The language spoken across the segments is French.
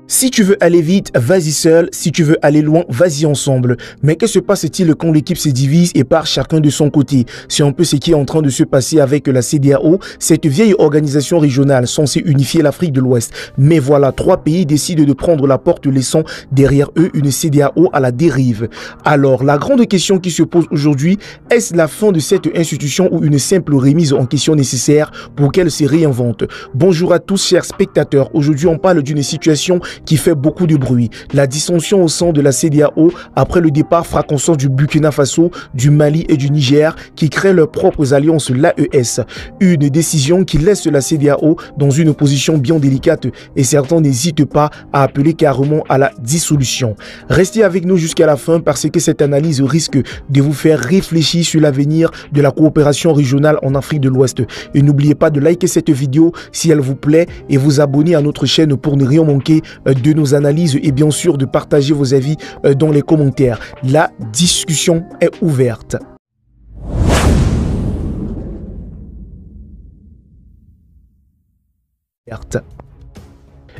Si tu veux aller vite, vas-y seul. Si tu veux aller loin, vas-y ensemble. Mais que se passe-t-il quand l'équipe se divise et part chacun de son côté? C'est un peu ce qui est en train de se passer avec la CEDEAO, cette vieille organisation régionale censée unifier l'Afrique de l'Ouest. Mais voilà, 3 pays décident de prendre la porte, laissant derrière eux une CEDEAO à la dérive. Alors, la grande question qui se pose aujourd'hui, est-ce la fin de cette institution ou une simple remise en question nécessaire pour qu'elle se réinvente? Bonjour à tous, chers spectateurs. Aujourd'hui, on parle d'une situation qui fait beaucoup de bruit. La dissension au sein de la CEDEAO après le départ fracassant du Burkina Faso, du Mali et du Niger qui créent leurs propres alliances, l'AES. Une décision qui laisse la CEDEAO dans une position bien délicate et certains n'hésitent pas à appeler carrément à la dissolution. Restez avec nous jusqu'à la fin parce que cette analyse risque de vous faire réfléchir sur l'avenir de la coopération régionale en Afrique de l'Ouest. Et n'oubliez pas de liker cette vidéo si elle vous plaît et vous abonner à notre chaîne pour ne rien manquer de nos analyses et bien sûr de partager vos avis dans les commentaires. La discussion est ouverte.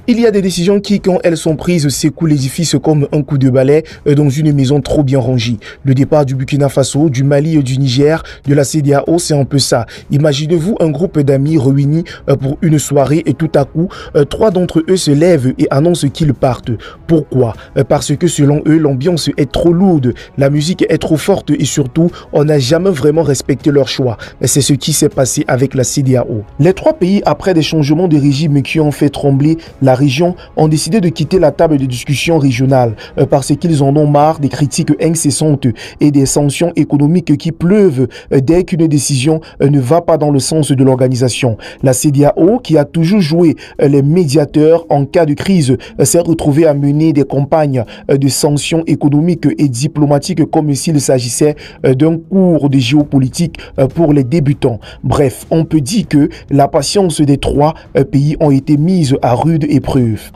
Il y a des décisions qui, quand elles sont prises, secouent l'édifice comme un coup de balai dans une maison trop bien rangée. Le départ du Burkina Faso, du Mali et du Niger, de la CEDEAO, c'est un peu ça. Imaginez-vous un groupe d'amis réunis pour une soirée et tout à coup, 3 d'entre eux se lèvent et annoncent qu'ils partent. Pourquoi? Parce que selon eux, l'ambiance est trop lourde, la musique est trop forte et surtout, on n'a jamais vraiment respecté leur choix. C'est ce qui s'est passé avec la CEDEAO. Les 3 pays, après des changements de régime qui ont fait trembler la région, ont décidé de quitter la table de discussion régionale parce qu'ils en ont marre des critiques incessantes et des sanctions économiques qui pleuvent dès qu'une décision ne va pas dans le sens de l'organisation. La CEDEAO, qui a toujours joué les médiateurs en cas de crise, s'est retrouvée à mener des campagnes de sanctions économiques et diplomatiques comme s'il s'agissait d'un cours de géopolitique pour les débutants. Bref, on peut dire que la patience des 3 pays ont été mise à rude épreuve.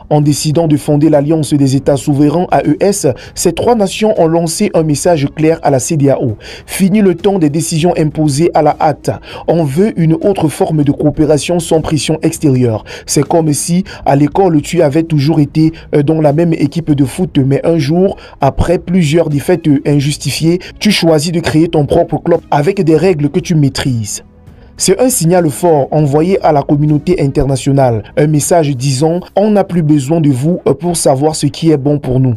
En décidant de fonder l'Alliance des États souverains AES, ces 3 nations ont lancé un message clair à la CEDEAO. Fini le temps des décisions imposées à la hâte. On veut une autre forme de coopération sans pression extérieure. C'est comme si à l'école tu avais toujours été dans la même équipe de foot, mais un jour, après plusieurs défaites injustifiées, tu choisis de créer ton propre club avec des règles que tu maîtrises. C'est un signal fort envoyé à la communauté internationale, un message disant « On n'a plus besoin de vous pour savoir ce qui est bon pour nous ».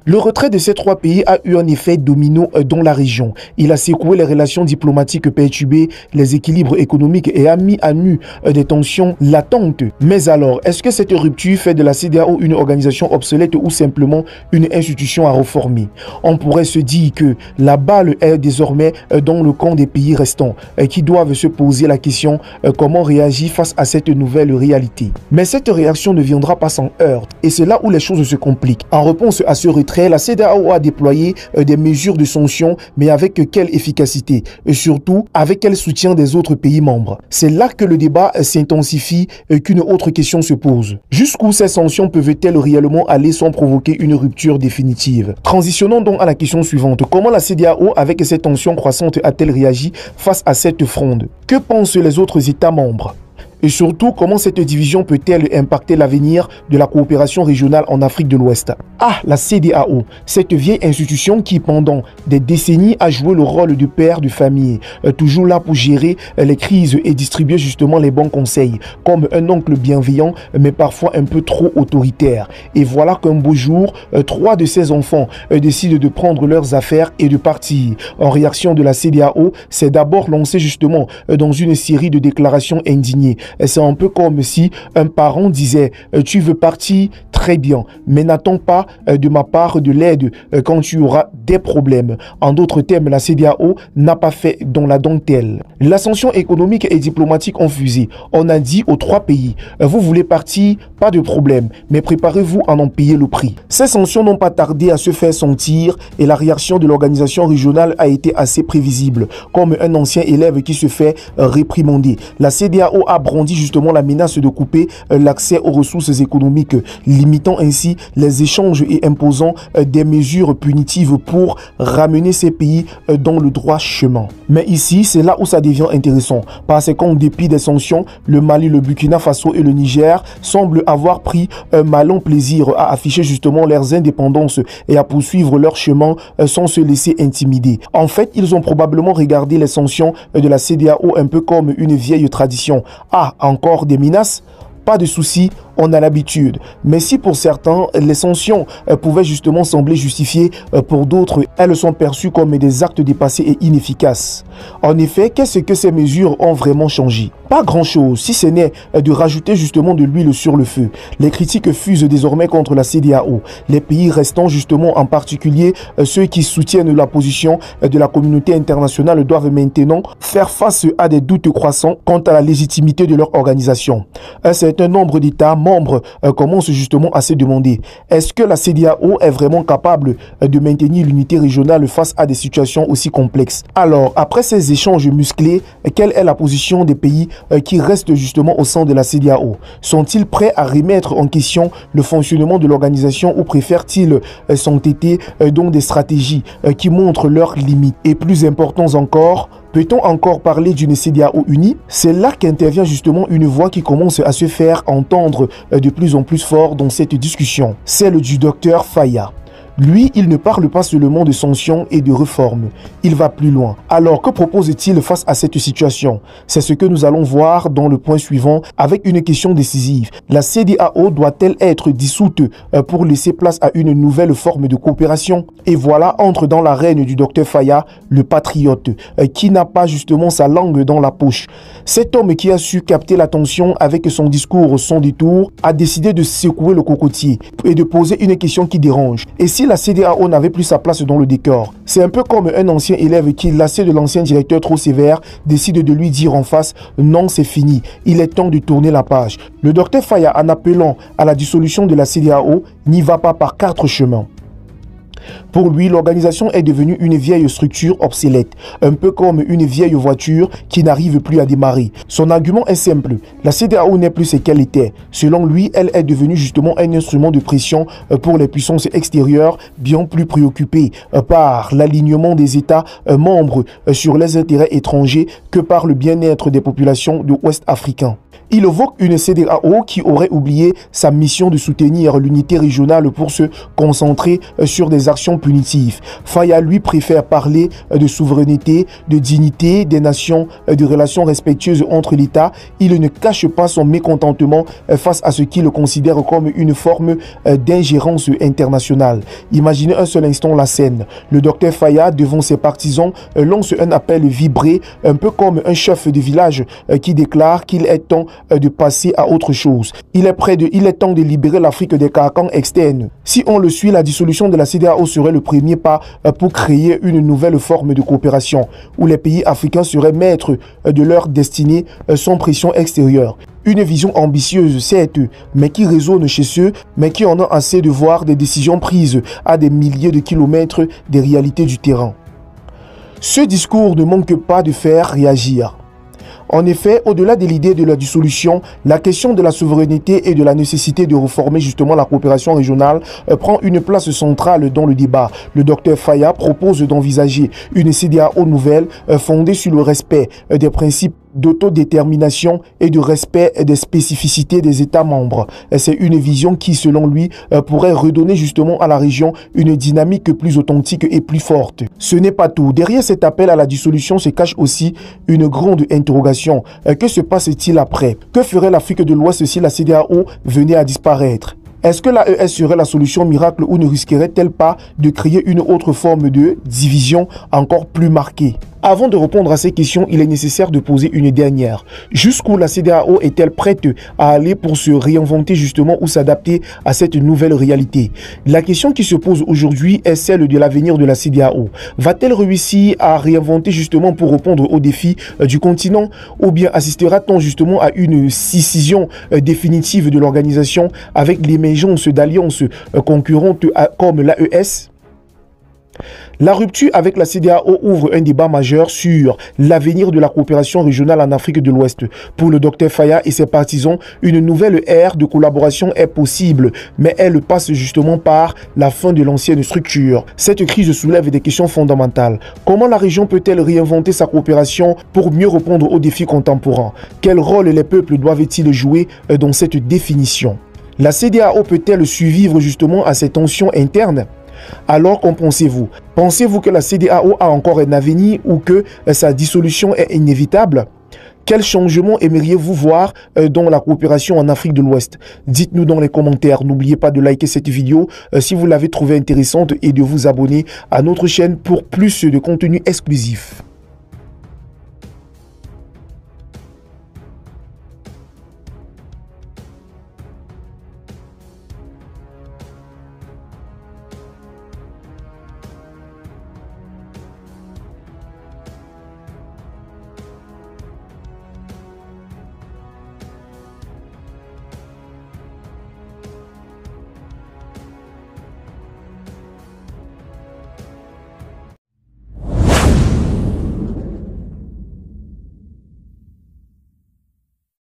Le retrait de ces 3 pays a eu un effet domino dans la région. Il a secoué les relations diplomatiques perturbées, les équilibres économiques et a mis à nu des tensions latentes. Mais alors, est-ce que cette rupture fait de la CEDEAO une organisation obsolète ou simplement une institution à reformer? On pourrait se dire que la balle est désormais dans le camp des pays restants qui doivent se poser la question comment réagir face à cette nouvelle réalité. Mais cette réaction ne viendra pas sans heurts et c'est là où les choses se compliquent. En réponse à ce retrait, la CEDEAO a déployé des mesures de sanctions, mais avec quelle efficacité et surtout avec quel soutien des autres pays membres? C'est là que le débat s'intensifie et qu'une autre question se pose. Jusqu'où ces sanctions peuvent-elles réellement aller sans provoquer une rupture définitive? Transitionnons donc à la question suivante. Comment la CEDEAO, avec ces tensions croissantes, a-t-elle réagi face à cette fronde? Que pensent les autres États membres? Et surtout, comment cette division peut-elle impacter l'avenir de la coopération régionale en Afrique de l'Ouest? Ah, la CEDEAO, cette vieille institution qui, pendant des décennies, a joué le rôle de père de famille, toujours là pour gérer les crises et distribuer justement les bons conseils, comme un oncle bienveillant, mais parfois un peu trop autoritaire. Et voilà qu'un beau jour, 3 de ses enfants décident de prendre leurs affaires et de partir. En réaction de la CEDEAO, c'est d'abord lancé justement dans une série de déclarations indignées. C'est un peu comme si un parent disait « Tu veux partir? Très bien, mais n'attends pas de ma part de l'aide quand tu auras des problèmes. » En d'autres termes, la CEDEAO n'a pas fait dans la dentelle. L'ascension économique et diplomatique ont fusé. On a dit aux 3 pays « Vous voulez partir? Pas de problème, mais préparez-vous à en payer le prix. » Ces sanctions n'ont pas tardé à se faire sentir et la réaction de l'organisation régionale a été assez prévisible, comme un ancien élève qui se fait réprimander. La CEDEAO a agrandit justement la menace de couper l'accès aux ressources économiques, limitant ainsi les échanges et imposant des mesures punitives pour ramener ces pays dans le droit chemin. Mais ici, c'est là où ça devient intéressant, parce qu'en dépit des sanctions, le Mali, le Burkina Faso et le Niger semblent avoir pris un malin plaisir à afficher justement leurs indépendances et à poursuivre leur chemin sans se laisser intimider. En fait, ils ont probablement regardé les sanctions de la CEDEAO un peu comme une vieille tradition. Ah, encore des menaces? Pas de souci, on a l'habitude. Mais si pour certains, les sanctions pouvaient justement sembler justifiées, pour d'autres, elles sont perçues comme des actes dépassés et inefficaces. En effet, qu'est-ce que ces mesures ont vraiment changé? Pas grand-chose, si ce n'est de rajouter justement de l'huile sur le feu. Les critiques fusent désormais contre la CEDEAO. Les pays restants justement, en particulier ceux qui soutiennent la position de la communauté internationale, doivent maintenant faire face à des doutes croissants quant à la légitimité de leur organisation. Un certain nombre d'États membres commencent justement à se demander: est-ce que la CEDEAO est vraiment capable de maintenir l'unité régionale face à des situations aussi complexes? Alors, après ces échanges musclés, quelle est la position des pays qui restent justement au sein de la CEDEAO? Sont-ils prêts à remettre en question le fonctionnement de l'organisation ou préfèrent-ils s'entêter dans des stratégies qui montrent leurs limites? Et plus important encore, peut-on encore parler d'une CEDEAO unie? C'est là qu'intervient justement une voix qui commence à se faire entendre de plus en plus fort dans cette discussion, celle du docteur Faya. Lui, il ne parle pas seulement de sanctions et de réformes, il va plus loin. Alors, que propose-t-il face à cette situation? C'est ce que nous allons voir dans le point suivant avec une question décisive. La CEDEAO doit-elle être dissoute pour laisser place à une nouvelle forme de coopération? Et voilà entre dans l'arène du docteur Faya, le patriote, qui n'a pas justement sa langue dans la poche. Cet homme qui a su capter l'attention avec son discours sans détour a décidé de secouer le cocotier et de poser une question qui dérange. Et si la CEDEAO n'avait plus sa place dans le décor? C'est un peu comme un ancien élève qui, lassé de l'ancien directeur trop sévère, décide de lui dire en face: non, c'est fini, il est temps de tourner la page. Le docteur Faya, en appelant à la dissolution de la CEDEAO, n'y va pas par 4 chemins. Pour lui, l'organisation est devenue une vieille structure obsolète, un peu comme une vieille voiture qui n'arrive plus à démarrer. Son argument est simple: la CEDEAO n'est plus ce qu'elle était. Selon lui, elle est devenue justement un instrument de pression pour les puissances extérieures, bien plus préoccupées par l'alignement des États membres sur les intérêts étrangers que par le bien-être des populations de l'Ouest africain. Il évoque une CEDEAO qui aurait oublié sa mission de soutenir l'unité régionale pour se concentrer sur des actions punitives. Faya, lui, préfère parler de souveraineté, de dignité des nations, de relations respectueuses entre l'État. Il ne cache pas son mécontentement face à ce qu'il considère comme une forme d'ingérence internationale. Imaginez un seul instant la scène. Le docteur Faya, devant ses partisans, lance un appel vibré, un peu comme un chef de village qui déclare qu'il est temps de passer à autre chose. Il est temps de libérer l'Afrique des carcans externes. Si on le suit, la dissolution de la CEDEAO serait le premier pas pour créer une nouvelle forme de coopération où les pays africains seraient maîtres de leur destinée sans pression extérieure. Une vision ambitieuse, certes, mais qui résonne chez ceux, mais qui en ont assez de voir des décisions prises à des milliers de kilomètres des réalités du terrain. Ce discours ne manque pas de faire réagir. En effet, au-delà de l'idée de la dissolution, la question de la souveraineté et de la nécessité de réformer justement la coopération régionale prend une place centrale dans le débat. Le docteur Faya propose d'envisager une CEDEAO nouvelle fondée sur le respect des principes d'autodétermination et de respect des spécificités des États membres. C'est une vision qui, selon lui, pourrait redonner justement à la région une dynamique plus authentique et plus forte. Ce n'est pas tout. Derrière cet appel à la dissolution se cache aussi une grande interrogation. Que se passe-t-il après? Que ferait l'Afrique de l'Ouest si la CEDEAO venait à disparaître? Est-ce que l'AES serait la solution miracle ou ne risquerait-elle pas de créer une autre forme de division encore plus marquée? Avant de répondre à ces questions, il est nécessaire de poser une dernière. Jusqu'où la CEDEAO est-elle prête à aller pour se réinventer justement ou s'adapter à cette nouvelle réalité? La question qui se pose aujourd'hui est celle de l'avenir de la CEDEAO. Va-t-elle réussir à réinventer justement pour répondre aux défis du continent? Ou bien assistera-t-on justement à une scission définitive de l'organisation avec l'émergence d'alliances concurrentes comme l'AES? La rupture avec la CEDEAO ouvre un débat majeur sur l'avenir de la coopération régionale en Afrique de l'Ouest. Pour le Dr Faya et ses partisans, une nouvelle ère de collaboration est possible, mais elle passe justement par la fin de l'ancienne structure. Cette crise soulève des questions fondamentales. Comment la région peut-elle réinventer sa coopération pour mieux répondre aux défis contemporains? Quel rôle les peuples doivent-ils jouer dans cette définition? La CEDEAO peut-elle survivre justement à ces tensions internes? Alors qu'en pensez-vous? Pensez-vous que la CEDEAO a encore un avenir ou que sa dissolution est inévitable? Quel changement aimeriez-vous voir dans la coopération en Afrique de l'Ouest? Dites-nous dans les commentaires. N'oubliez pas de liker cette vidéo si vous l'avez trouvée intéressante et de vous abonner à notre chaîne pour plus de contenu exclusif.